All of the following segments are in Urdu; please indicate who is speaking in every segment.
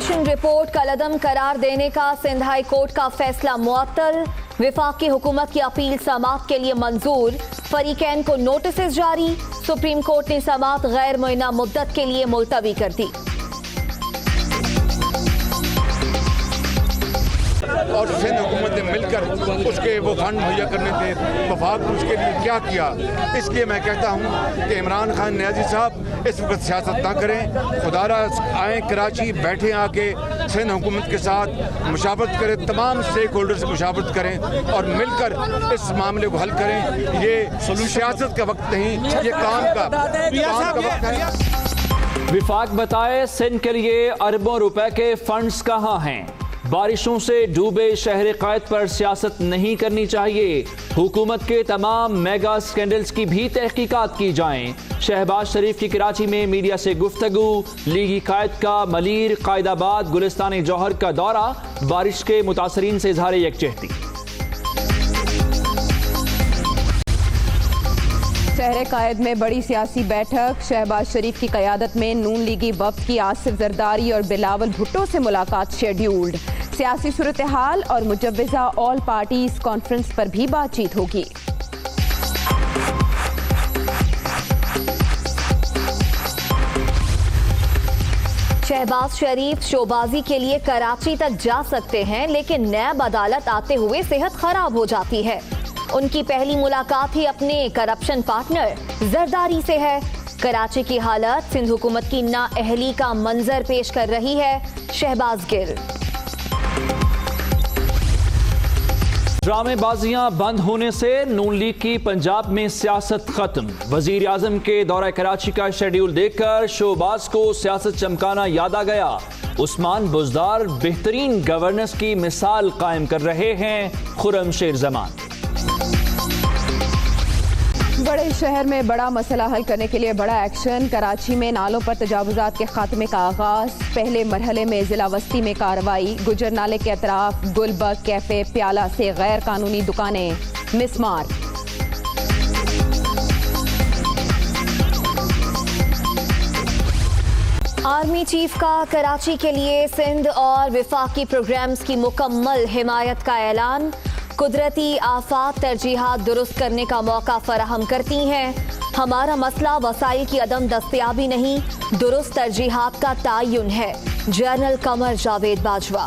Speaker 1: انویسٹیگیشن رپورٹ کالعدم قرار دینے کا سندھ ہائی کورٹ کا فیصلہ معطل، وفاقی حکومت کی اپیل سماعت کے لیے منظور، فریقین کو نوٹسز جاری، سپریم کورٹ نے سماعت غیر معینہ مدت کے لیے ملتوی کر دی۔
Speaker 2: اور سندھ حکومت نے مل کر اس کے وہ فنڈ مہیا کرنے تھے، وفاق نے اس کے لیے کیا کیا۔ اس لیے میں کہتا ہوں کہ عمران خان نیازی صاحب اس وقت سیاست نہ کریں، خدا را آئیں کراچی، بیٹھیں آ کے سندھ حکومت کے ساتھ مشاورت کریں، تمام اسٹیک ہولڈر سے مشاورت کریں اور مل کر اس معاملے کو حل کریں۔ یہ سیاست کا وقت نہیں، یہ کام کا وقت ہے۔
Speaker 3: وفاق بتائے سندھ کے لیے اربوں روپے کے فنڈز کہاں ہیں؟ بارشوں سے ڈوبے شہر قائد پر سیاست نہیں کرنی چاہیے، حکومت کے تمام میگا سکینڈلز کی بھی تحقیقات کی جائیں۔ شہباز شریف کی کراچی میں میڈیا سے گفتگو، لیگی قائد کا ملیر، قائد آباد، گلستان جوہر کا دورہ، بارش کے متاثرین سے اظہار یکجہتی۔
Speaker 4: شہر قائد میں بڑی سیاسی بیٹھک، شہباز شریف کی قیادت میں نون لیگی وفد کی آصف زرداری اور بلاول بھٹو سے ملاقات شیڈیولڈ، سیاسی صورتحال اور مجوزہ آل پارٹیز کانفرنس پر بھی بات چیت ہوگی۔
Speaker 1: شہباز شریف شوبازی کے لیے کراچی تک جا سکتے ہیں، لیکن نیب عدالت آتے ہوئے صحت خراب ہو جاتی ہے۔ ان کی پہلی ملاقات ہی اپنے کرپشن پارٹنر زرداری سے ہے۔ کراچی کی حالت سندھ حکومت کی نااہلی کا منظر پیش کر رہی ہے، شہباز گل۔
Speaker 3: ڈرامے بازیاں بند ہونے سے نون لیگ کی پنجاب میں سیاست ختم، وزیر اعظم کے دورہ کراچی کا شیڈیول دیکھ کر شہباز کو سیاست چمکانا یاد آ گیا۔ عثمان بزدار بہترین گورننس کی مثال قائم کر رہے ہیں، خرم شیر زمان۔
Speaker 4: بڑے شہر میں بڑا مسئلہ حل کرنے کے لیے بڑا ایکشن، کراچی میں نالوں پر تجاوزات کے خاتمے کا آغاز، پہلے مرحلے میں ضلع وسطی میں کارروائی، گجر نالے کے اطراف گلبرگ کیفے پیالہ سے غیر قانونی دکانیں مسمار۔
Speaker 1: آرمی چیف کا کراچی کے لیے سندھ اور وفاقی پروگرامز کی مکمل حمایت کا اعلان، قدرتی آفات ترجیحات درست کرنے کا موقع فراہم کرتی ہیں، ہمارا مسئلہ وسائل کی عدم دستیابی نہیں، درست ترجیحات کا تعین ہے، جنرل قمر جاوید باجوہ۔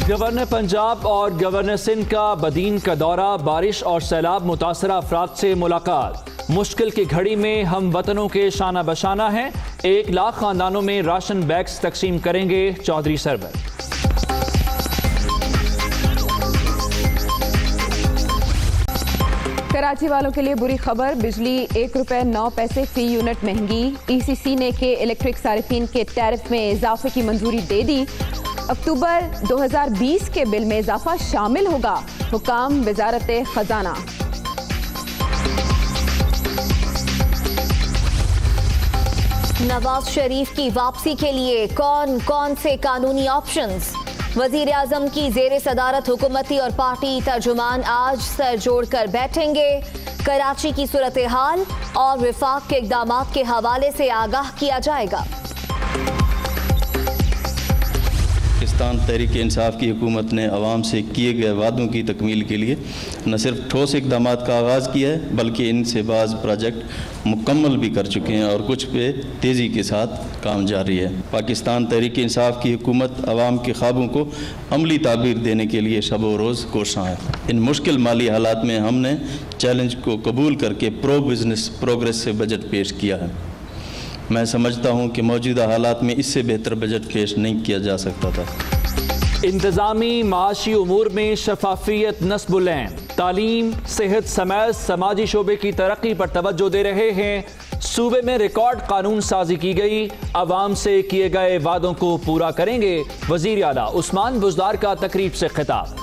Speaker 3: گورنر پنجاب اور گورنر سندھ کا بدین کا دورہ، بارش اور سیلاب متاثرہ افراد سے ملاقات، مشکل کی گھڑی میں ہم وطنوں کے شانہ بشانہ ہیں، 1 لاکھ خاندانوں میں راشن بیگز تقسیم کریں گے چودھری سرور۔
Speaker 4: کراچی والوں کے لیے بری خبر، بجلی 1 روپے 9 پیسے فی یونٹ مہنگی، ای سی سی نے کے الیکٹرک صارفین کے ٹیرف میں اضافے کی منظوری دے دی، اکتوبر 2020 کے بل میں اضافہ شامل ہوگا، حکام وزارت خزانہ۔
Speaker 1: نواز شریف کی واپسی کے لیے کون سے قانونی آپشنز؟ وزیر اعظم کی زیر صدارت حکومتی اور پارٹی ترجمان آج سر جوڑ کر بیٹھیں گے، کراچی کی صورتحال اور وفاق کے اقدامات کے حوالے سے آگاہ کیا جائے گا۔
Speaker 5: پاکستان تحریک انصاف کی حکومت نے عوام سے کیے گئے وعدوں کی تکمیل کے لیے نہ صرف ٹھوس اقدامات کا آغاز کیا ہے، بلکہ ان سے بعض پروجیکٹ مکمل بھی کر چکے ہیں اور کچھ پہ تیزی کے ساتھ کام جاری ہے۔ پاکستان تحریک انصاف کی حکومت عوام کے خوابوں کو عملی تعبیر دینے کے لیے شب و روز کوشاں ہے۔ ان مشکل مالی حالات میں ہم نے چیلنج کو قبول کر کے پروگریس سے بجٹ پیش کیا ہے۔ میں سمجھتا ہوں کہ موجودہ حالات میں اس سے بہتر بجٹ پیش نہیں کیا جا سکتا تھا۔
Speaker 3: انتظامی معاشی امور میں شفافیت نصب العین، تعلیم، صحت سمیت سماجی شعبے کی ترقی پر توجہ دے رہے ہیں، صوبے میں ریکارڈ قانون سازی کی گئی، عوام سے کیے گئے وعدوں کو پورا کریں گے، وزیر اعلیٰ عثمان بزدار کا تقریب سے خطاب۔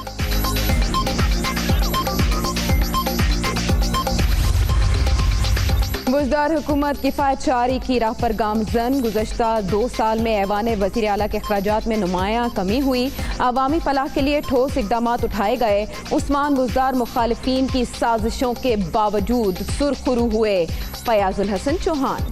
Speaker 4: بزدار حکومت کفایت شعاری کی راہ پر گامزن، گزشتہ 2 سال میں ایوان وزیر اعلیٰ کے اخراجات میں نمایاں کمی ہوئی، عوامی فلاح کے لیے ٹھوس اقدامات اٹھائے گئے، عثمان بزدار مخالفین کی سازشوں کے باوجود سرخرو ہوئے، فیاض الحسن چوہان۔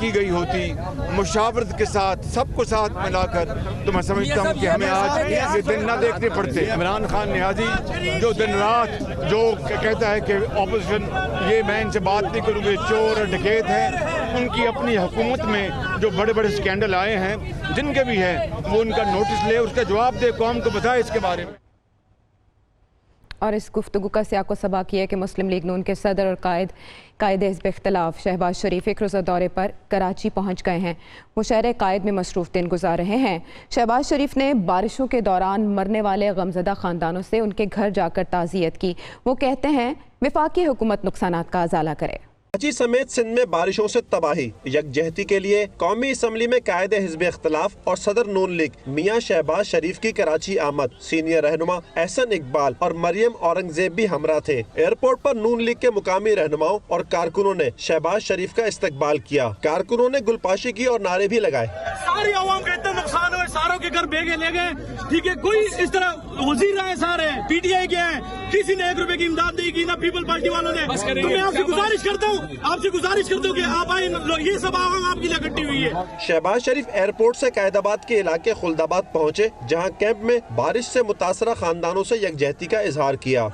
Speaker 2: کی گئی ہوتی مشاورت کے ساتھ سب کو ساتھ ملا کر تو میں سمجھتا ہوں کہ ہمیں آج یہ دن نہ دیکھنے پڑتے. عمران خان نیازی جو دن رات جو کہتا ہے کہ اپوزیشن یہ میں ان سے بات نہیں کروں گی چور اور ڈکیت ہیں, ان کی اپنی حکومت میں جو بڑے بڑے اسکینڈل آئے ہیں جن کے بھی ہیں وہ ان کا نوٹس لے, اس کا جواب دے, قوم کو بتائے اس کے بارے میں.
Speaker 4: اور اس گفتگو کا سیاق و سباق یہ ہے کہ مسلم لیگ نون کے صدر اور قائد حزب اختلاف شہباز شریف ایک روزہ دورے پر کراچی پہنچ گئے ہیں. وہ شہر قائد میں مصروف دن گزار رہے ہیں. شہباز شریف نے بارشوں کے دوران مرنے والے غمزدہ خاندانوں سے ان کے گھر جا کر تعزیت کی. وہ کہتے ہیں وفاقی حکومت نقصانات کا ازالہ کرے.
Speaker 6: کراچی سمیت سندھ میں بارشوں سے تباہی. یکجہتی کے لیے قومی اسمبلی میں قائد حزب اختلاف اور صدر نون لیگ میاں شہباز شریف کی کراچی آمد. سینئر رہنما احسن اقبال اور مریم اورنگزیب بھی ہمراہ تھے. ایئرپورٹ پر نون لیگ کے مقامی رہنماؤں اور کارکنوں نے شہباز شریف کا استقبال کیا. کارکنوں نے گلپاشی کی اور نعرے بھی لگائے.
Speaker 7: ساری عوام کا اتنا نقصان ہوئے, ساروں کے گھر بھیگے لے گئے. ٹھیک ہے, کوئی اس طرح وزیر رہے سارے پی ٹی آئی کے ہیں, کسی نے 1 روپے کی امداد نہیں کی, نہ پیپل پارٹی والوں نے. تو میں آپ سے گزارش کرتا ہوں کہ آپ آئیں, یہ سب عوام آپ کے لیے اکٹھی ہوئی ہے.
Speaker 6: شہباز شریف ایئرپورٹ سے قائد آباد کے علاقے خلد آباد پہنچے, جہاں کیمپ میں بارش سے متاثرہ خاندانوں سے یکجہتی کا اظہار کیا.